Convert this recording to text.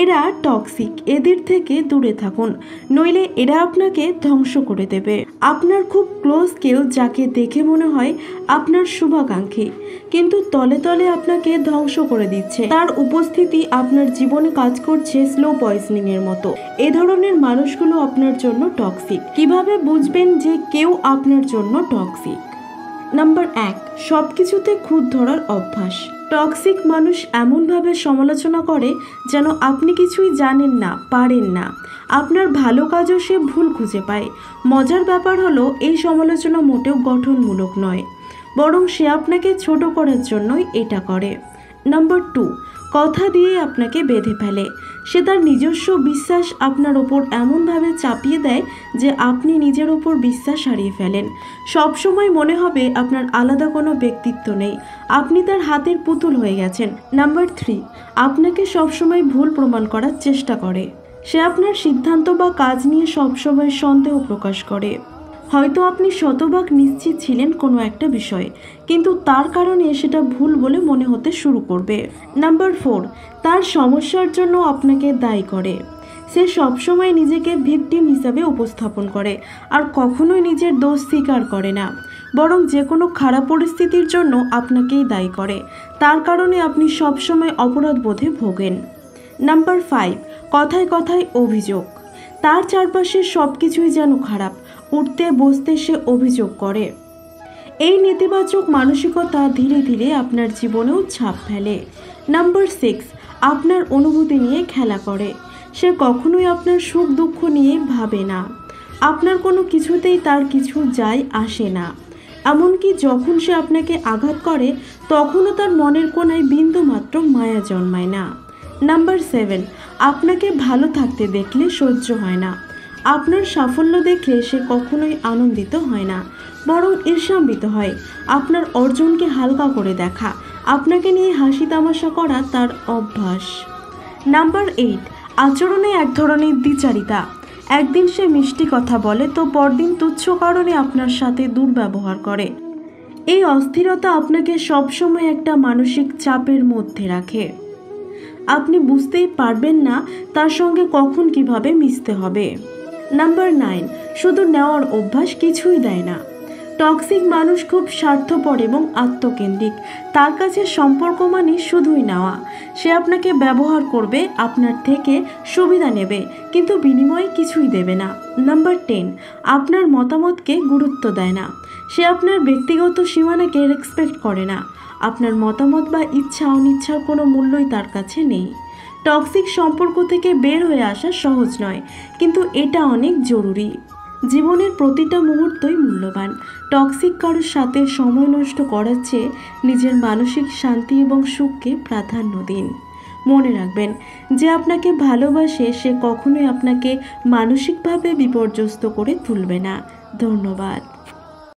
এরা টক্সিক, এদের থেকে দূরে থাকুন, নইলে এরা আপনাকে ধ্বংস করে দেবে। আপনার খুব ক্লোজ কেউ যাকে দেখে মনে হয় আপনার শুভাকাঙ্ক্ষী, কিন্তু তলে তলে আপনাকে ধ্বংস করে দিচ্ছে, তার উপস্থিতি আপনার জীবনে কাজ করছে স্লো পয়জনিং এর মতো। এ ধরনের মানুষগুলো আপনার জন্য টক্সিক। কিভাবে বুঝবেন যে কেউ আপনার জন্য টক্সিক? নাম্বার 1, সবকিছুতে খুঁত ধরার অভ্যাস। টক্সিক মানুষ এমনভাবে সমালোচনা করে যেন আপনি কিছুই জানেন না, পারেন না। আপনার ভালো কাজও সে ভুল খুঁজে পায়। মজার ব্যাপার হলো এই সমালোচনা মোটেও গঠনমূলক নয়, বরং সে আপনাকে ছোট করার জন্যই এটা করে। নাম্বার 2, কথা দিয়ে আপনাকে বেঁধে ফেলে। সে তার নিজস্ব বিশ্বাস আপনার ওপর এমনভাবে চাপিয়ে দেয় যে আপনি নিজের ওপর বিশ্বাস হারিয়ে ফেলেন। সবসময় মনে হবে আপনার আলাদা কোনো ব্যক্তিত্ব নেই, আপনি তার হাতের পুতুল হয়ে গেছেন। নাম্বার 3, আপনাকে সবসময় ভুল প্রমাণ করার চেষ্টা করে। সে আপনার সিদ্ধান্ত বা কাজ নিয়ে সবসময় সন্দেহ প্রকাশ করে। হয়তো আপনি শতভাগ নিশ্চিত ছিলেন কোনো একটা বিষয়ে, কিন্তু তার কারণে সেটা ভুল বলে মনে হতে শুরু করবে। নাম্বার 4, তার সমস্যার জন্য আপনাকে দায়ী করে। সে সবসময় নিজেকে ভিকটিম হিসাবে উপস্থাপন করে আর কখনোই নিজের দোষ স্বীকার করে না, বরং যে কোনো খারাপ পরিস্থিতির জন্য আপনাকেই দায়ী করে। তার কারণে আপনি সবসময় অপরাধ বোধে ভোগেন। নাম্বার 5, কথায় কথায় অভিযোগ। তার চারপাশে সব কিছুই যেন খারাপ, উঠতে বসতে সে অভিযোগ করে। এই নেতিবাচক মানসিকতা ধীরে ধীরে আপনার জীবনেও ছাপ ফেলে। নাম্বার 6, আপনার অনুভূতি নিয়ে খেলা করে। সে কখনোই আপনার সুখ দুঃখ নিয়ে ভাবে না। আপনার কোনো কিছুতেই তার কিছু যায় আসে না। এমনকি যখন সে আপনাকে আঘাত করে তখনও তার মনের কোণায় বিন্দুমাত্র মায়া জন্মায় না। নাম্বার 7, আপনাকে ভালো থাকতে দেখলে সহ্য হয় না। আপনার সাফল্য দেখলে সে কখনোই আনন্দিত হয় না, বরং ঈর্ষান্বিত হয়। আপনার অর্জনকে হালকা করে দেখা, আপনাকে নিয়ে হাসি তামাশা করা তার অভ্যাস। নাম্বার 8, আচরণে এক ধরনের দ্বিচারিতা। একদিন সে মিষ্টি কথা বলে তো পরদিন তুচ্ছ কারণে আপনার সাথে দুর্ব্যবহার করে। এই অস্থিরতা আপনাকে সবসময় একটা মানসিক চাপের মধ্যে রাখে। আপনি বুঝতেই পারবেন না তার সঙ্গে কখন কিভাবে মিশতে হবে। নাম্বার 9, শুধু নেওয়ার অভ্যাস, কিছুই দেয় না। টক্সিক মানুষ খুব স্বার্থপর এবং আত্মকেন্দ্রিক। তার কাছে সম্পর্ক মানে শুধুই নেওয়া। সে আপনাকে ব্যবহার করবে, আপনার থেকে সুবিধা নেবে, কিন্তু বিনিময়ে কিছুই দেবে না। নাম্বার 10, আপনার মতামতকে গুরুত্ব দেয় না। সে আপনার ব্যক্তিগত সীমানাকে রেসপেক্ট করে না। আপনার মতামত বা ইচ্ছা অনিচ্ছার কোনো মূল্যই তার কাছে নেই। টক্সিক সম্পর্ক থেকে বের হয়ে আসা সহজ নয়, কিন্তু এটা অনেক জরুরি। জীবনের প্রতিটা মুহূর্তই মূল্যবান। টক্সিক কারোর সাথে সময় নষ্ট করার চেয়ে নিজের মানসিক শান্তি এবং সুখকে প্রাধান্য দিন। মনে রাখবেন, যে আপনাকে ভালোবাসে সে কখনোই আপনাকে মানসিকভাবে বিপর্যস্ত করে তুলবে না। ধন্যবাদ।